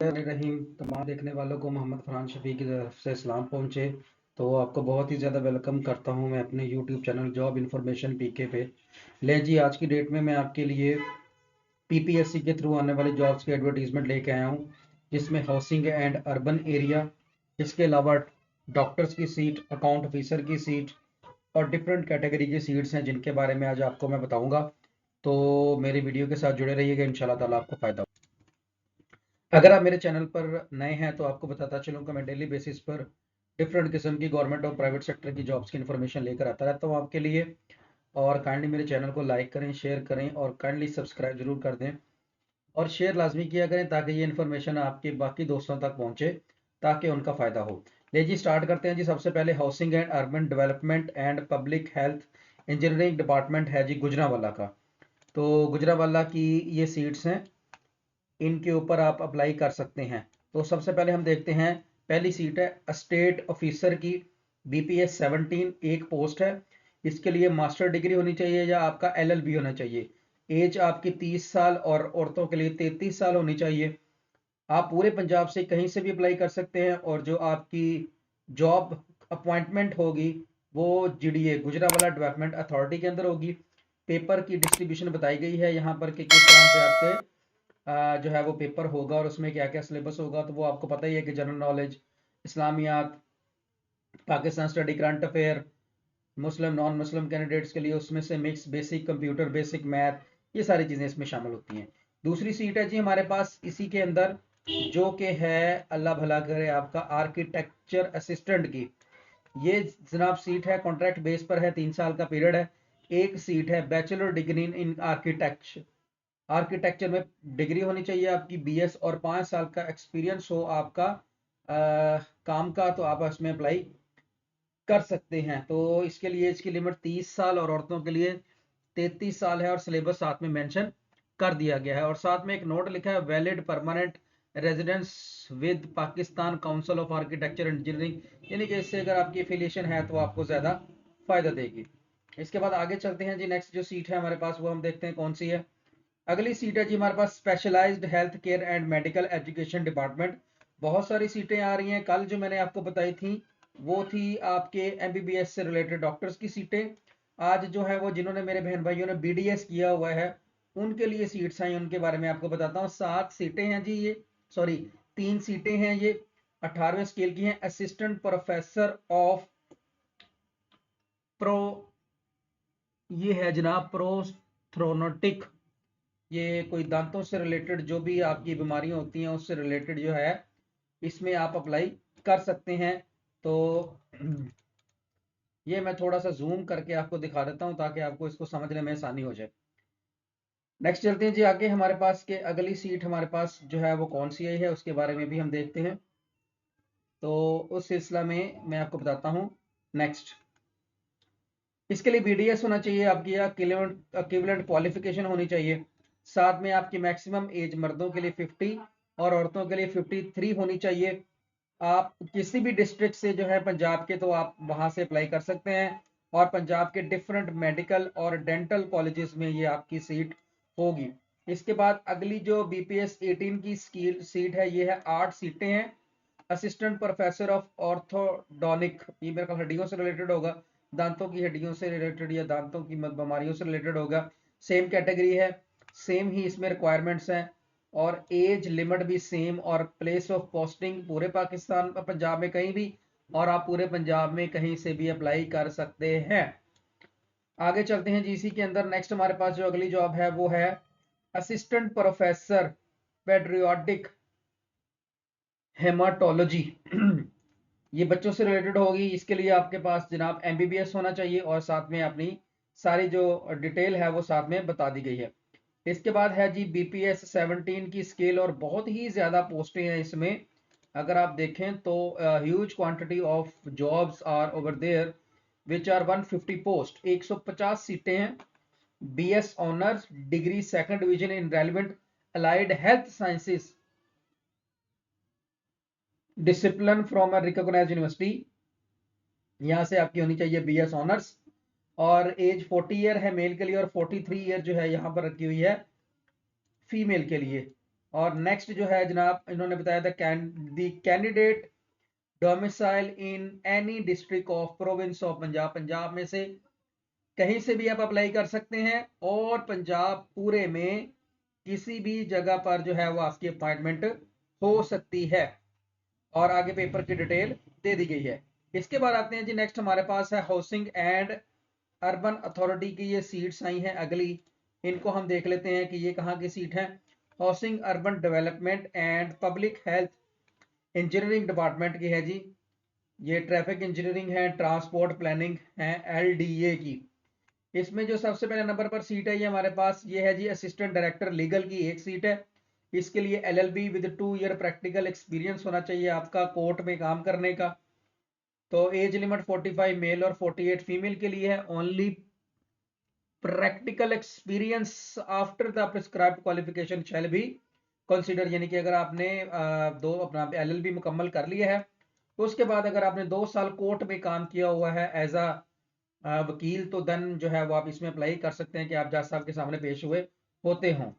रहीम तमाम देखने वालों को मोहम्मद फरहान शफी की तरफ से सलाम पहुँचे। तो आपको बहुत ही ज़्यादा वेलकम करता हूँ मैं अपने यूट्यूब चैनल जॉब इन्फॉर्मेशन पीके पे। ले जी, आज की डेट में मैं आपके लिए पीपीएससी के थ्रू आने वाले जॉब्स की एडवर्टीजमेंट लेके आया हूँ, जिसमें हाउसिंग एंड अर्बन एरिया, इसके अलावा डॉक्टर्स की सीट, अकाउंट ऑफिसर की सीट और डिफरेंट कैटेगरी की सीट्स हैं, जिनके बारे में आज आपको मैं बताऊँगा। तो मेरी वीडियो के साथ जुड़े रहिएगा, इंशाल्लाह ताला आपको फ़ायदा। अगर आप मेरे चैनल पर नए हैं तो आपको बताता चलूँ कि मैं डेली बेसिस पर डिफरेंट किस्म की गवर्नमेंट और प्राइवेट सेक्टर की जॉब्स की इन्फॉर्मेशन लेकर आता रहता हूँ आपके लिए। और काइंडली मेरे चैनल को लाइक करें, शेयर करें और काइंडली सब्सक्राइब जरूर कर दें और शेयर लाजमी किया करें, ताकि ये इन्फॉर्मेशन आपके बाकी दोस्तों तक पहुँचे, ताकि उनका फ़ायदा हो। ले जी, स्टार्ट करते हैं जी। सबसे पहले housing and urban development and public health engineering department है जी गुजरांवाला का। तो गुजरांवाला की ये सीट्स हैं, इनके ऊपर आप अप्लाई कर सकते हैं। तो सबसे पहले हम देखते हैं, पहली सीट है स्टेट ऑफिसर की, बीपीएस 17 एक पोस्ट है। इसके लिए मास्टर डिग्री होनी चाहिए या आपका एलएलबी होना चाहिए। एज आपकी 30 साल और औरतों के लिए 33 साल होनी चाहिए। आप पूरे पंजाब से कहीं से भी अप्लाई कर सकते हैं और जो आपकी जॉब अपॉइंटमेंट होगी वो जीडीए गुजरांवाला डेवलपमेंट अथॉरिटी के अंदर होगी। पेपर की डिस्ट्रीब्यूशन बताई गई है यहाँ पर कि किस तरह से आपके जो है वो पेपर होगा और उसमें क्या क्या सिलेबस होगा। तो वो आपको पता ही है कि जनरल नॉलेज, इस्लामियात, Pakistan study, current affair, Muslim non Muslim candidates के लिए उसमें से mix, basic computer, basic math, ये सारी चीज़ें इसमें शामिल होती हैं। दूसरी सीट है जी हमारे पास इसी के अंदर, जो कि है अल्लाह भला करे आपका आर्किटेक्चर असिस्टेंट की। ये जनाब सीट है, कॉन्ट्रैक्ट बेस पर है, 3 साल का पीरियड है। एक सीट है bachelor degree in architecture, architecture में डिग्री होनी चाहिए आपकी बीएस और 5 साल का एक्सपीरियंस हो आपका काम का, तो आप इसमें अप्लाई कर सकते हैं। तो इसके लिए इसकी लिमिट 30 साल और औरतों के लिए 33 साल है और सिलेबस साथ में मेंशन कर दिया गया है। और साथ में एक नोट लिखा है, valid permanent residence with Pakistan council of architecture and engineering, यानी कि इससे अगर आपकी एफिलिएशन है तो आपको ज़्यादा फायदा देगी। इसके बाद आगे चलते हैं जी। नेक्स्ट जो सीट है हमारे पास वो हम देखते हैं कौन सी है। अगली सीट है जी हमारे पास specialized health care and medical education department. बहुत सारी सीटें आ रही हैं। कल जो मैंने आपको बताई थी वो थी आपके एमबीबीएस से रिलेटेड डॉक्टर्स की सीटें। आज जो है वो जिन्होंने मेरे बहन भाइयों ने बीडीएस किया हुआ है उनके लिए सीट्स आई, उनके बारे में आपको बताता हूँ। 7 सीटें हैं जी ये, सॉरी 3 सीटें हैं ये, 18वें स्केल की हैं। असिस्टेंट प्रोफेसर ऑफ प्रो, ये है जनाब प्रोस्थ्रोनोटिक, ये कोई दांतों से रिलेटेड जो भी आपकी बीमारियां होती हैं उससे रिलेटेड जो है इसमें आप अप्लाई कर सकते हैं। तो ये मैं थोड़ा सा जूम करके आपको दिखा देता हूं ताकि आपको इसको समझने में आसानी हो जाए। नेक्स्ट चलते हैं जी आगे। हमारे पास के अगली सीट हमारे पास जो है वो कौन सी आई है उसके बारे में भी हम देखते हैं। तो उस सिलसिला में मैं आपको बताता हूँ। नेक्स्ट, इसके लिए बीडीएस होना चाहिए आपकी, या इक्विवेलेंट क्वालिफिकेशन होनी चाहिए। साथ में आपकी मैक्सिमम एज मर्दों के लिए 50 और औरतों के लिए 53 होनी चाहिए। आप किसी भी डिस्ट्रिक्ट से जो है पंजाब के, तो आप वहां से अप्लाई कर सकते हैं और पंजाब के डिफरेंट मेडिकल और डेंटल कॉलेजेस में ये आपकी सीट होगी। इसके बाद अगली जो बीपीएस 18 की सीट है, ये है 8 सीटें हैं। असिस्टेंट प्रोफेसर ऑफ ऑर्थोडोनिक, ये मेरे ख्याल हड्डियों से रिलेटेड होगा, दांतों की हड्डियों से रिलेटेड या दांतों की बीमारियों से रिलेटेड होगा। सेम कैटेगरी है, सेम ही इसमें रिक्वायरमेंट्स हैं और एज लिमिट भी सेम और प्लेस ऑफ पोस्टिंग पूरे पाकिस्तान पंजाब में कहीं भी, और आप पूरे पंजाब में कहीं से भी अप्लाई कर सकते हैं। आगे चलते हैं जीसी के अंदर। नेक्स्ट हमारे पास जो अगली जॉब है वो है असिस्टेंट प्रोफेसर पेड्रियाटिक हेमाटोलॉजी। ये बच्चों से रिलेटेड होगी। इसके लिए आपके पास जनाब एमबीबीएस होना चाहिए और साथ में अपनी सारी जो डिटेल है वो साथ में बता दी गई है। इसके बाद है जी बीपीएस 17 की स्केल और बहुत ही ज्यादा पोस्टें हैं इसमें। अगर आप देखें तो huge quantity of jobs are over there which are 150 post, 150 सीटें हैं। BS honours degree second division in relevant allied health sciences discipline from a recognized university, यहाँ से आपकी होनी चाहिए बीएस ऑनर्स। और एज 40 ईयर है मेल के लिए और 43 ईयर जो है यहाँ पर रखी हुई है फीमेल के लिए। और नेक्स्ट जो है जनाब, इन्होंने बताया था candidate domicile in any district of province of Punjab, Punjab में से कहीं से भी आप अप्लाई कर सकते हैं और पंजाब पूरे में किसी भी जगह पर जो है वो आपकी अपॉइंटमेंट हो सकती है। और आगे पेपर की डिटेल दे दी गई है। इसके बाद आते हैं जी, नेक्स्ट हमारे पास है हाउसिंग एंड अर्बन अथॉरिटी की ये सीट्स आई हैं अगली, इनको हम देख लेते हैं कि ये कहाँ की सीट है। Housing urban development and public health engineering department की है जी। ये ट्रैफिक इंजीनियरिंग है, ट्रांसपोर्ट प्लानिंग है, LDA की। इसमें जो सबसे पहले नंबर पर सीट है ये हमारे पास ये है जी असिस्टेंट डायरेक्टर लीगल की एक सीट है। इसके लिए LLB with 2 year practical experience होना चाहिए आपका कोर्ट में काम करने का। तो एज लिमिट 45 मेल और 48 फीमेल के लिए है। Only practical experience after the prescribed qualification shall be consider, यानी कि अगर आपने दो अपना LLB मुकम्मल कर लिया है तो उसके बाद अगर आपने 2 साल कोर्ट में काम किया हुआ है एज अ वकील, तो देन जो है वो आप इसमें अप्लाई कर सकते हैं कि आप जज साहब के सामने पेश हुए होते हों।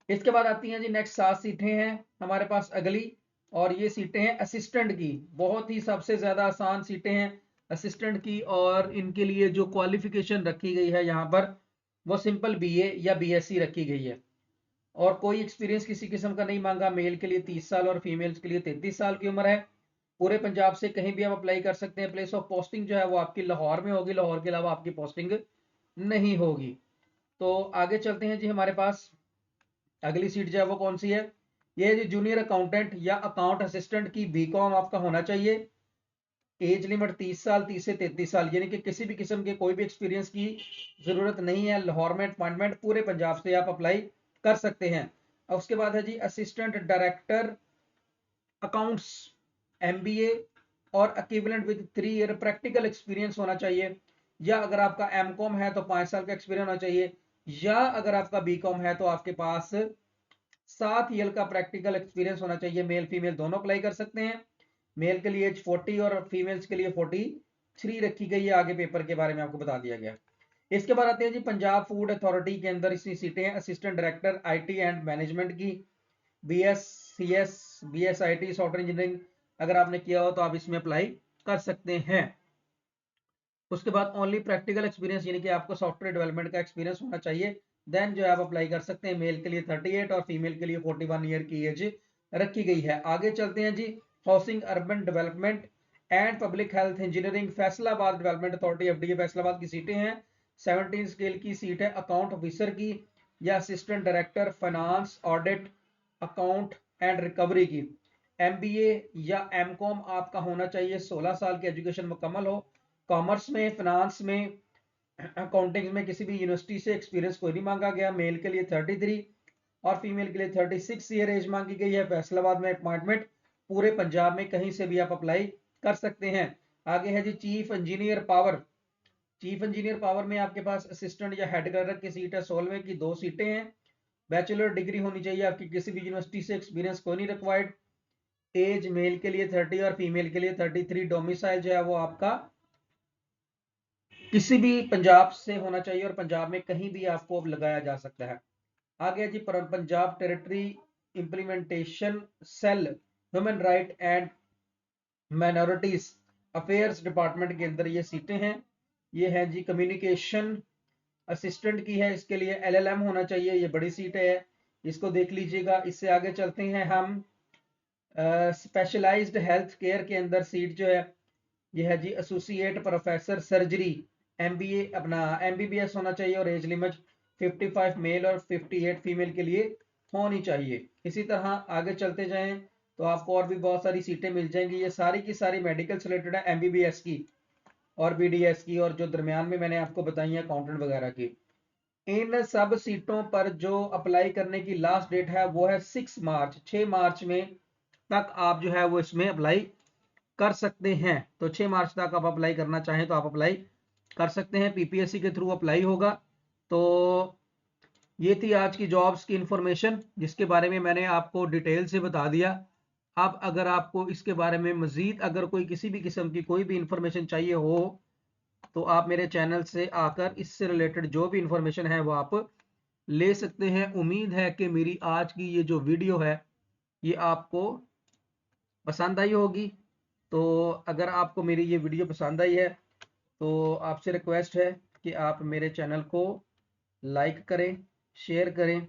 इसके बाद आती हैं जी नेक्स्ट 7 सीटें हैं हमारे पास अगली, और ये सीटें हैं असिस्टेंट की। बहुत ही सबसे ज्यादा आसान सीटें हैं असिस्टेंट की, और इनके लिए जो क्वालिफिकेशन रखी गई है यहाँ पर वो सिंपल BA या BSc रखी गई है, और कोई एक्सपीरियंस किसी किस्म का नहीं मांगा। मेल के लिए 30 साल और फीमेल्स के लिए 33 साल की उम्र है। पूरे पंजाब से कहीं भी आप अप्लाई कर सकते हैं। प्लेस ऑफ पोस्टिंग जो है वो आपकी लाहौर में होगी, लाहौर के अलावा आपकी पोस्टिंग नहीं होगी। तो आगे चलते हैं जी, हमारे पास अगली सीट जो है वो कौन सी है, ये है जी जूनियर अकाउंटेंट या अकाउंट असिस्टेंट की BCom आपका होना चाहिए। एज लिमिट 30 साल, 30 से 33 साल, यानी कि किसी भी किस्म के कोई भी एक्सपीरियंस की जरूरत नहीं है। लाहौर में अपॉइंटमेंट, पूरे पंजाब से आप अप्लाई कर सकते हैं। और उसके बाद है जी असिस्टेंट डायरेक्टर अकाउंट्स MBA और equivalent with 3 year practical experience होना चाहिए, या अगर आपका MCom है तो 5 साल का एक्सपीरियंस होना चाहिए, या अगर आपका BCom है तो आपके पास 7 ईयर का प्रैक्टिकल एक्सपीरियंस होना चाहिए। मेल फीमेल दोनों अप्लाई कर सकते हैं। मेल के लिए एज 40 और फीमेल्स के लिए 43 रखी गई है। आगे पेपर के बारे में आपको बता दिया गया। इसके बाद आते हैं जी पंजाब फूड अथॉरिटी के अंदर इसी सीटें हैं assistant director IT and management की। BScs BSIT सॉफ्टवेयर इंजीनियरिंग अगर आपने किया हो तो आप इसमें अप्लाई कर सकते हैं। उसके बाद ओनली प्रैक्टिकल एक्सपीरियंस, यानी कि आपको सॉफ्टवेयर डेवलपमेंट का एक्सपीरियंस होना चाहिए, देन जो है आप अप्लाई कर सकते हैं। मेल के लिए 38 और फीमेल के लिए 41 ईयर की एज रखी गई है। आगे चलते हैं जी, housing urban development and public health engineering Faisalabad development authority FDA Faisalabad की सीटें हैं। 17 स्केल की सीट है अकाउंट ऑफिसर की या assistant director finance audit account and recovery की। MBA या MCom आपका होना चाहिए, 16 साल की एजुकेशन मुकम्मल हो। कॉमर्स में, फाइनेंस में, अकाउंटिंग में किसी भी यूनिवर्सिटी से एक्सपीरियंस कोई नहीं मांगा गया। मेल के लिए 33 और फीमेल के लिए 36 ईयर एज मांगी गई है। फैसलाबाद में अपॉइंटमेंट, पूरे पंजाब में कहीं से भी आप अप्लाई कर सकते हैं। आगे है जी chief engineer power. Chief engineer power में आपके पास असिस्टेंट या हेड क्लर्क की सीट है। 16 की 2 सीटें हैं। बैचलर डिग्री होनी चाहिए आपकी, किसी भी यूनिवर्सिटी से एक्सपीरियंस कोई नहीं रिक्वायर्ड। एज मेल के लिए 30 और फीमेल के लिए 33। डोमिसाइल जो है वो आपका किसी भी पंजाब से होना चाहिए और पंजाब में कहीं भी आपको लगाया जा सकता है। आगे जी Punjab territory implementation cell human right and minorities affairs department के अंदर ये सीटें हैं। ये है जी कम्युनिकेशन असिस्टेंट की है, इसके लिए LLM होना चाहिए, ये बड़ी सीट है, इसको देख लीजिएगा। इससे आगे चलते हैं हम, स्पेशलाइज्ड हेल्थ केयर के अंदर सीट जो है ये है जी एसोसिएट प्रोफेसर सर्जरी MBA अपना MBBS होना चाहिए, और एज लिमिट 55 मेल और 58 फीमेल के लिए होनी चाहिए। इसी तरह आगे चलते जाएं तो आपको और भी बहुत सारी सीटें मिल जाएंगी। ये सारी की सारी मेडिकल से रिलेटेड है, MBBS की और BDS की, और जो दरमियान में मैंने आपको बताई है अकाउंटेंट वगैरह की। इन सब सीटों पर जो अप्लाई करने की लास्ट डेट है वो है 6 मार्च। 6 मार्च में तक आप जो है वो इसमें अप्लाई कर सकते हैं। तो 6 मार्च तक आप अप्लाई करना चाहें तो आप अप्लाई कर सकते हैं। PPSC के थ्रू अप्लाई होगा। तो ये थी आज की जॉब्स की इंफॉर्मेशन, जिसके बारे में मैंने आपको डिटेल से बता दिया। अब अगर आपको इसके बारे में मजीद अगर कोई किसी भी किस्म की कोई भी इंफॉर्मेशन चाहिए हो तो आप मेरे चैनल से आकर इससे रिलेटेड जो भी इंफॉर्मेशन है वो आप ले सकते हैं। उम्मीद है कि मेरी आज की ये जो वीडियो है ये आपको पसंद आई होगी। तो अगर आपको मेरी ये वीडियो पसंद आई है तो आपसे रिक्वेस्ट है कि आप मेरे चैनल को लाइक करें, शेयर करें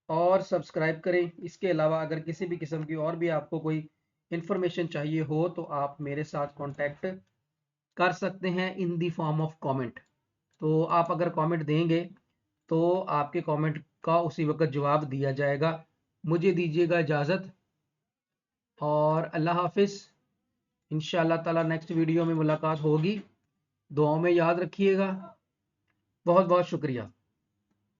और सब्सक्राइब करें। इसके अलावा अगर किसी भी किस्म की और भी आपको कोई इंफॉर्मेशन चाहिए हो तो आप मेरे साथ कांटेक्ट कर सकते हैं इन दी फॉर्म ऑफ कमेंट। तो आप अगर कमेंट देंगे तो आपके कमेंट का उसी वक्त जवाब दिया जाएगा। मुझे दीजिएगा इजाज़त और अल्लाह हाफिज़। इंशाअल्लाह ताला नेक्स्ट वीडियो में मुलाकात होगी। दुआओं में याद रखिएगा। बहुत बहुत शुक्रिया।